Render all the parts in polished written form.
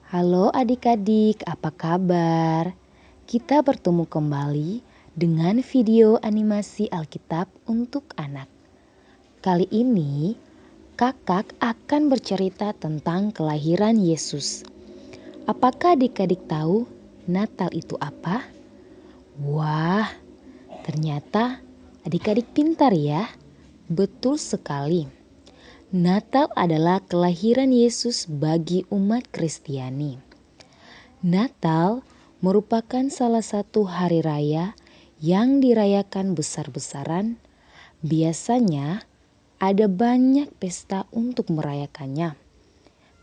Halo adik-adik, apa kabar? Kita bertemu kembali dengan video animasi Alkitab untuk anak. Kali ini, kakak akan bercerita tentang kelahiran Yesus. Apakah adik-adik tahu Natal itu apa? Wah, ternyata adik-adik pintar ya. Betul sekali. Natal adalah kelahiran Yesus bagi umat Kristiani. Natal merupakan salah satu hari raya yang dirayakan besar-besaran. Biasanya ada banyak pesta untuk merayakannya.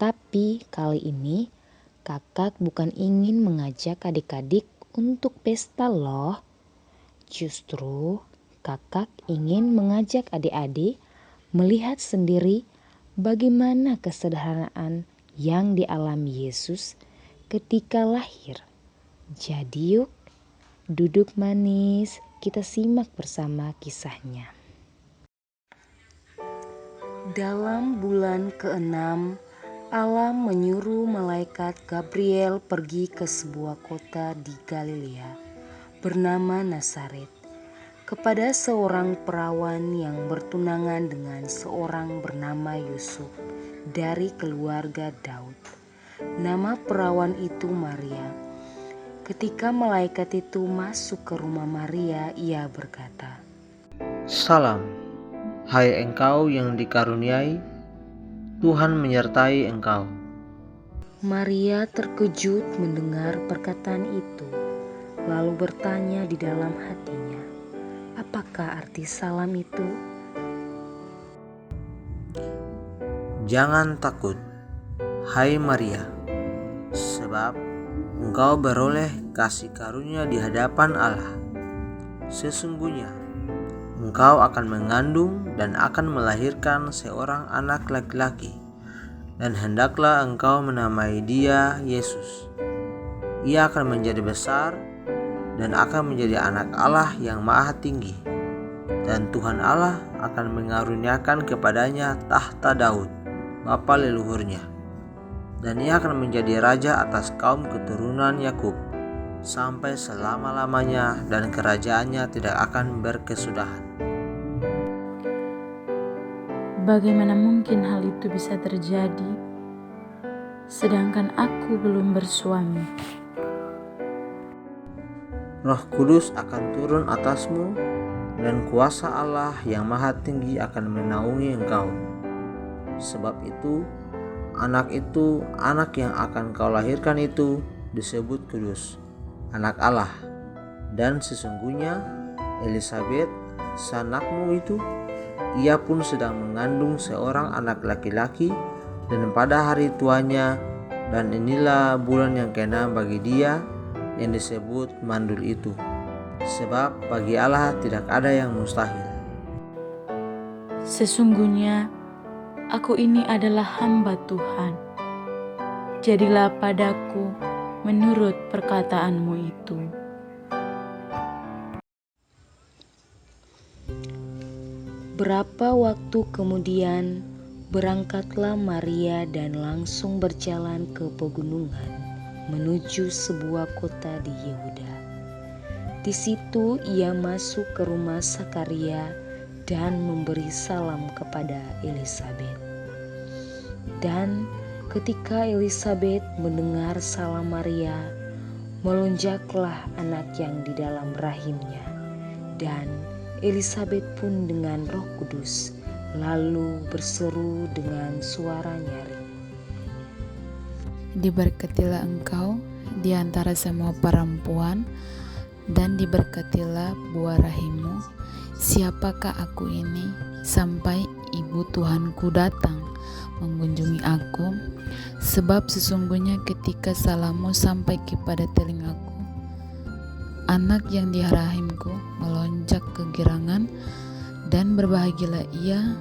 Tapi kali ini kakak bukan ingin mengajak adik-adik untuk pesta loh. Justru kakak ingin mengajak adik-adik melihat sendiri bagaimana kesederhanaan yang dialami Yesus ketika lahir. Jadi yuk, duduk manis, kita simak bersama kisahnya. Dalam bulan ke-6, Allah menyuruh malaikat Gabriel pergi ke sebuah kota di Galilea bernama Nazaret, kepada seorang perawan yang bertunangan dengan seorang bernama Yusuf dari keluarga Daud. Nama perawan itu Maria. Ketika malaikat itu masuk ke rumah Maria, ia berkata, Salam, hai engkau yang dikaruniai, Tuhan menyertai engkau. Maria terkejut mendengar perkataan itu, lalu bertanya di dalam hatinya, apakah arti salam itu? Jangan takut, hai Maria, sebab engkau beroleh kasih karunia di hadapan Allah. Sesungguhnya, engkau akan mengandung dan akan melahirkan seorang anak laki-laki, dan hendaklah engkau menamai dia Yesus. Ia akan menjadi besar dan akan menjadi anak Allah yang Maha Tinggi. Dan Tuhan Allah akan mengaruniakan kepadanya tahta Daud, bapa leluhurnya. Dan ia akan menjadi raja atas kaum keturunan Yakub sampai selama-lamanya, dan kerajaannya tidak akan berkesudahan. Bagaimana mungkin hal itu bisa terjadi, sedangkan aku belum bersuami? Roh Kudus akan turun atasmu, dan kuasa Allah yang Maha Tinggi akan menaungi engkau. Sebab itu, anak yang akan kau lahirkan itu disebut kudus, anak Allah. Dan sesungguhnya Elisabet, sanakmu itu, ia pun sedang mengandung seorang anak laki-laki, dan pada hari tuanya, dan inilah bulan yang ke-6 bagi dia yang disebut mandul itu. Sebab bagi Allah tidak ada yang mustahil. Sesungguhnya aku ini adalah hamba Tuhan. Jadilah padaku menurut perkataanmu itu. Berapa waktu kemudian berangkatlah Maria dan langsung berjalan ke pegunungan menuju sebuah kota di Yehuda. Di situ ia masuk ke rumah Sakaria dan memberi salam kepada Elisabet. Dan ketika Elisabet mendengar salam Maria, melonjaklah anak yang di dalam rahimnya, dan Elisabet pun dengan Roh Kudus lalu berseru dengan suara nyaring, Diberkatilah engkau di antara semua perempuan, dan diberkatilah buah rahimmu. Siapakah aku ini sampai ibu Tuhanku datang mengunjungi aku? Sebab sesungguhnya ketika salammu sampai kepada telingaku, anak yang di rahimku melonjak kegirangan, dan berbahagialah ia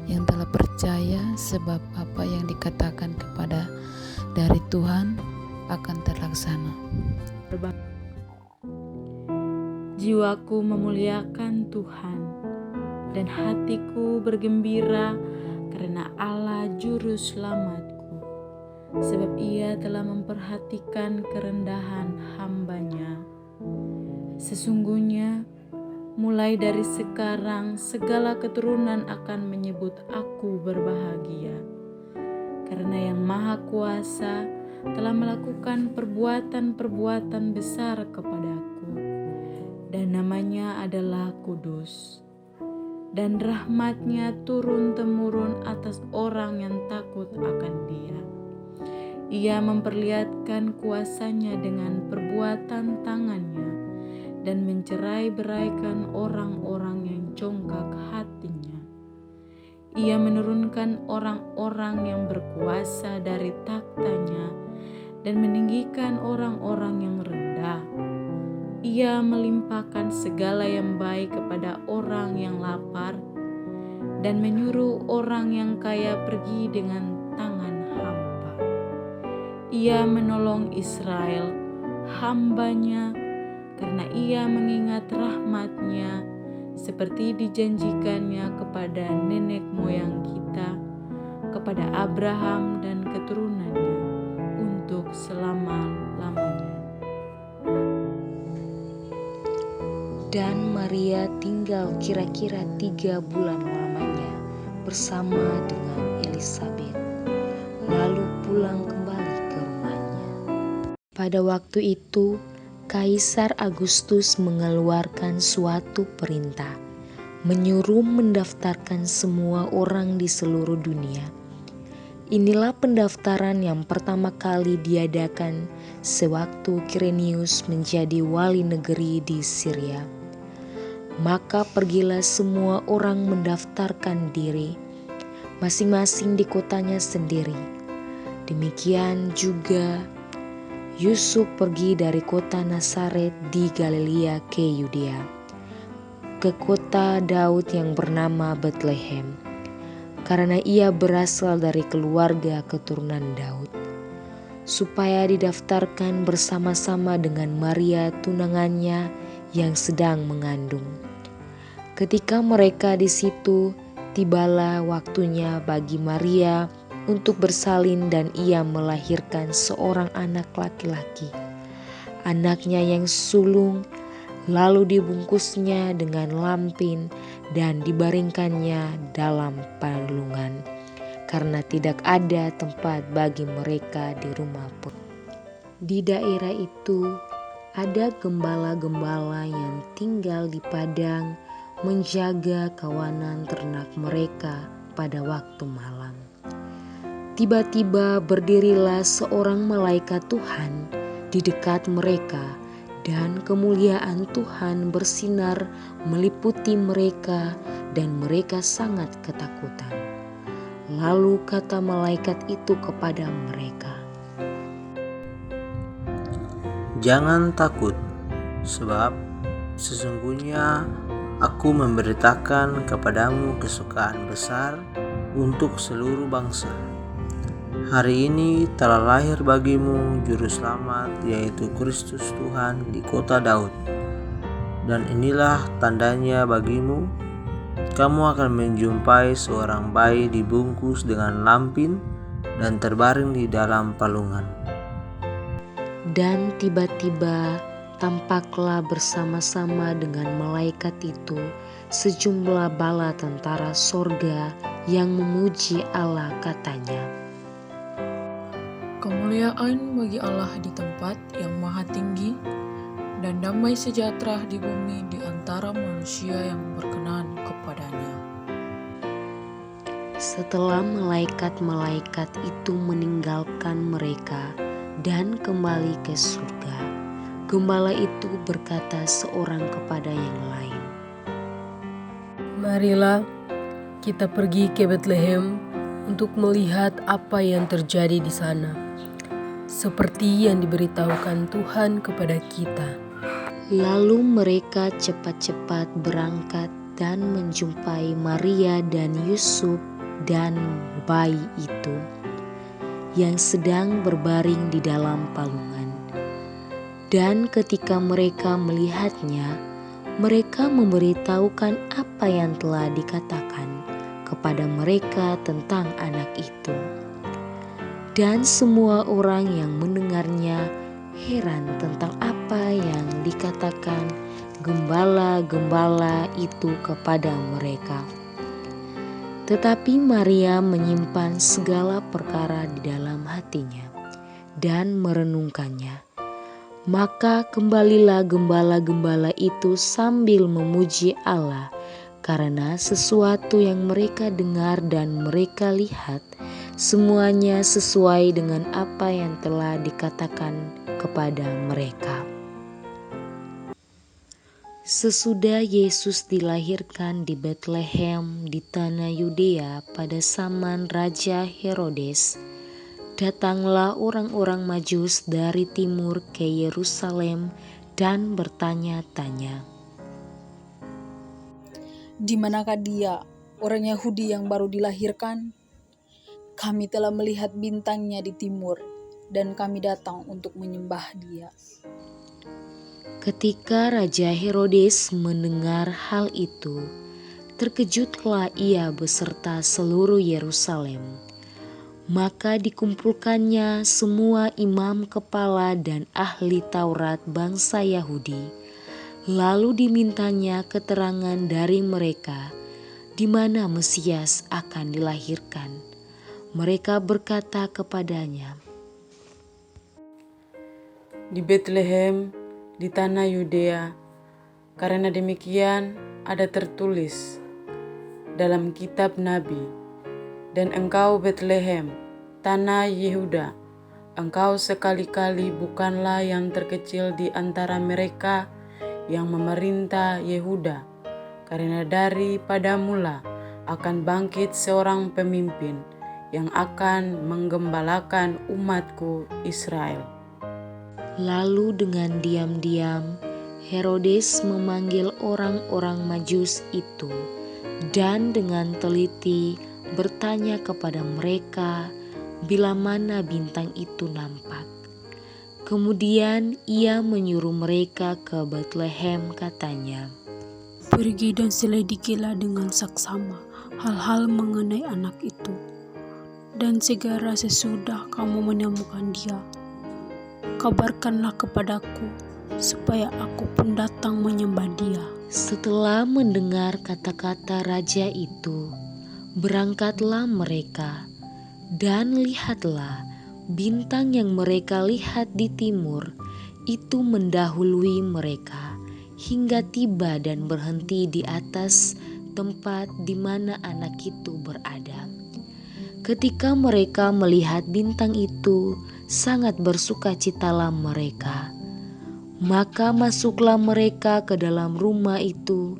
yang telah percaya, sebab apa yang dikatakan kepada dari Tuhan akan terlaksana. Jiwaku memuliakan Tuhan, dan hatiku bergembira karena Allah juru selamatku. sebab Ia telah memperhatikan kerendahan hamba-Nya. Sesungguhnya, mulai dari sekarang segala keturunan akan menyebut aku berbahagia, karena Yang Maha Kuasa telah melakukan perbuatan-perbuatan besar kepadaku, dan namanya adalah kudus. Dan rahmat-Nya turun-temurun atas orang yang takut akan Dia. Ia memperlihatkan kuasa-Nya dengan perbuatan tangan-Nya dan mencerai-beraikan orang-orang yang congkak hatinya. Ia menurunkan orang-orang yang berkuasa dari takhta-Nya dan meninggikan orang-orang yang rendah. Ia melimpahkan segala yang baik kepada orang yang lapar dan menyuruh orang yang kaya pergi dengan tangan hampa. Ia menolong Israel, hamba-Nya, karena Ia mengingat rahmat-Nya seperti dijanjikannya kepada nenek moyang kita, kepada Abraham dan keturunannya untuk selama-lamanya. Dan Maria tinggal kira-kira 3 bulan lamanya bersama dengan Elisabet, lalu pulang kembali ke rumahnya. Pada waktu itu, Kaisar Agustus mengeluarkan suatu perintah, menyuruh mendaftarkan semua orang di seluruh dunia. Inilah pendaftaran yang pertama kali diadakan sewaktu Quirinius menjadi wali negeri di Syria. Maka pergilah semua orang mendaftarkan diri, masing-masing di kotanya sendiri. Demikian juga Yusuf pergi dari kota Nazaret di Galilea ke Yudea, ke kota Daud yang bernama Betlehem, karena ia berasal dari keluarga keturunan Daud, supaya didaftarkan bersama-sama dengan Maria tunangannya yang sedang mengandung. Ketika mereka di situ, tibalah waktunya bagi Maria untuk bersalin dan ia melahirkan seorang anak laki-laki. Anaknya yang sulung, lalu dibungkusnya dengan lampin dan dibaringkannya dalam palungan, karena tidak ada tempat bagi mereka di rumah pun. Di daerah itu ada gembala-gembala yang tinggal di padang menjaga kawanan ternak mereka pada waktu malam. Tiba-tiba berdirilah seorang malaikat Tuhan di dekat mereka, dan kemuliaan Tuhan bersinar meliputi mereka, dan mereka sangat ketakutan. Lalu kata malaikat itu kepada mereka, "Jangan takut, sebab sesungguhnya Aku memberitakan kepadamu kesukaan besar untuk seluruh bangsa. Hari ini telah lahir bagimu Juru Selamat, yaitu Kristus Tuhan di kota Daud. Dan inilah tandanya bagimu, kamu akan menjumpai seorang bayi dibungkus dengan lampin dan terbaring di dalam palungan." Dan tiba-tiba tampaklah bersama-sama dengan malaikat itu sejumlah bala tentara sorga yang memuji Allah, katanya, "Kemuliaan bagi Allah di tempat yang maha tinggi, dan damai sejahtera di bumi di antara manusia yang berkenan kepadanya." Setelah malaikat-malaikat itu meninggalkan mereka dan kembali ke surga, gembala itu berkata seorang kepada yang lain, "Marilah kita pergi ke Betlehem untuk melihat apa yang terjadi di sana, seperti yang diberitahukan Tuhan kepada kita." Lalu mereka cepat-cepat berangkat dan menjumpai Maria dan Yusuf dan bayi itu yang sedang berbaring di dalam palungan. Dan ketika mereka melihatnya, mereka memberitahukan apa yang telah dikatakan kepada mereka tentang anak itu. Dan semua orang yang mendengarnya heran tentang apa yang dikatakan gembala-gembala itu kepada mereka. Tetapi Maria menyimpan segala perkara di dalam hatinya dan merenungkannya. Maka kembalilah gembala-gembala itu sambil memuji Allah karena sesuatu yang mereka dengar dan mereka lihat semuanya sesuai dengan apa yang telah dikatakan kepada mereka. Sesudah Yesus dilahirkan di Betlehem di tanah Yudea pada zaman Raja Herodes, datanglah orang-orang Majus dari timur ke Yerusalem dan bertanya-tanya, "Di manakah dia, orang Yahudi yang baru dilahirkan? Kami telah melihat bintangnya di timur, dan kami datang untuk menyembah dia." Ketika Raja Herodes mendengar hal itu, terkejutlah ia beserta seluruh Yerusalem. Maka dikumpulkannya semua imam kepala dan ahli Taurat bangsa Yahudi. Lalu dimintanya keterangan dari mereka di mana Mesias akan dilahirkan. Mereka berkata kepadanya, Di Betlehem, di tanah Yudea, karena demikian ada tertulis dalam kitab Nabi, dan engkau Betlehem, tanah Yehuda, engkau sekali-kali bukanlah yang terkecil di antara mereka yang memerintah Yehuda, karena daripada mula akan bangkit seorang pemimpin yang akan menggembalakan umatku Israel. Lalu dengan diam-diam Herodes memanggil orang-orang Majus itu dan dengan teliti bertanya kepada mereka bila mana bintang itu nampak. Kemudian ia menyuruh mereka ke Betlehem, katanya, "Pergi dan selidikilah dengan saksama hal-hal mengenai anak itu. Dan segera sesudah kamu menemukan dia, kabarkanlah kepadaku, supaya aku pun datang menyembah dia." Setelah mendengar kata-kata raja itu, berangkatlah mereka, dan lihatlah bintang yang mereka lihat di timur itu mendahului mereka hingga tiba dan berhenti di atas tempat di mana anak itu berada. Ketika mereka melihat bintang itu, sangat bersukacitalah mereka. Maka masuklah mereka ke dalam rumah itu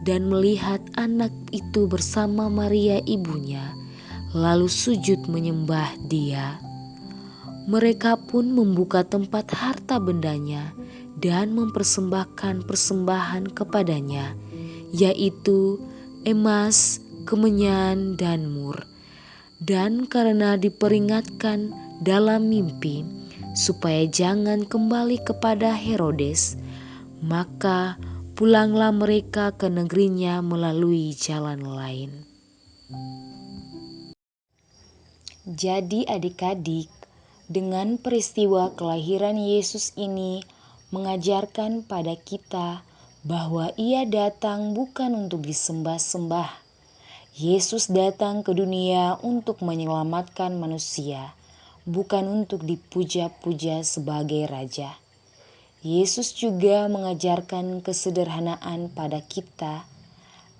dan melihat anak itu bersama Maria ibunya, lalu sujud menyembah dia. Mereka pun membuka tempat harta bendanya dan mempersembahkan persembahan kepadanya, yaitu emas, kemenyan, dan mur. Dan karena diperingatkan dalam mimpi supaya jangan kembali kepada Herodes, maka pulanglah mereka ke negerinya melalui jalan lain. Jadi adik-adik, dengan peristiwa kelahiran Yesus ini mengajarkan pada kita bahwa Ia datang bukan untuk disembah-sembah. Yesus datang ke dunia untuk menyelamatkan manusia, bukan untuk dipuja-puja sebagai raja. Yesus juga mengajarkan kesederhanaan pada kita.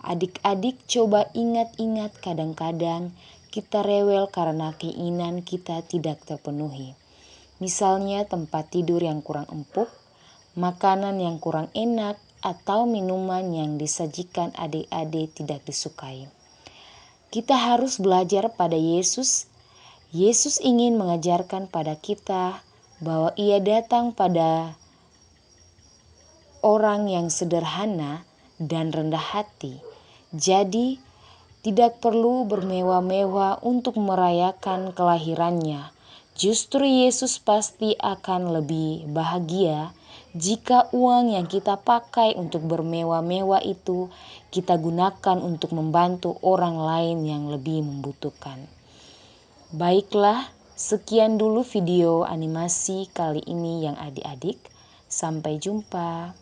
Adik-adik coba ingat-ingat, kadang-kadang kita rewel karena keinginan kita tidak terpenuhi. Misalnya tempat tidur yang kurang empuk, makanan yang kurang enak, atau minuman yang disajikan adik-adik tidak disukai. Kita harus belajar pada Yesus. Yesus ingin mengajarkan pada kita bahwa Ia datang pada orang yang sederhana dan rendah hati. Jadi, tidak perlu bermewah-mewah untuk merayakan kelahirannya. Justru Yesus pasti akan lebih bahagia jika uang yang kita pakai untuk bermewah-mewah itu kita gunakan untuk membantu orang lain yang lebih membutuhkan. Baiklah, Sekian dulu video animasi kali ini yang adik-adik. Sampai jumpa.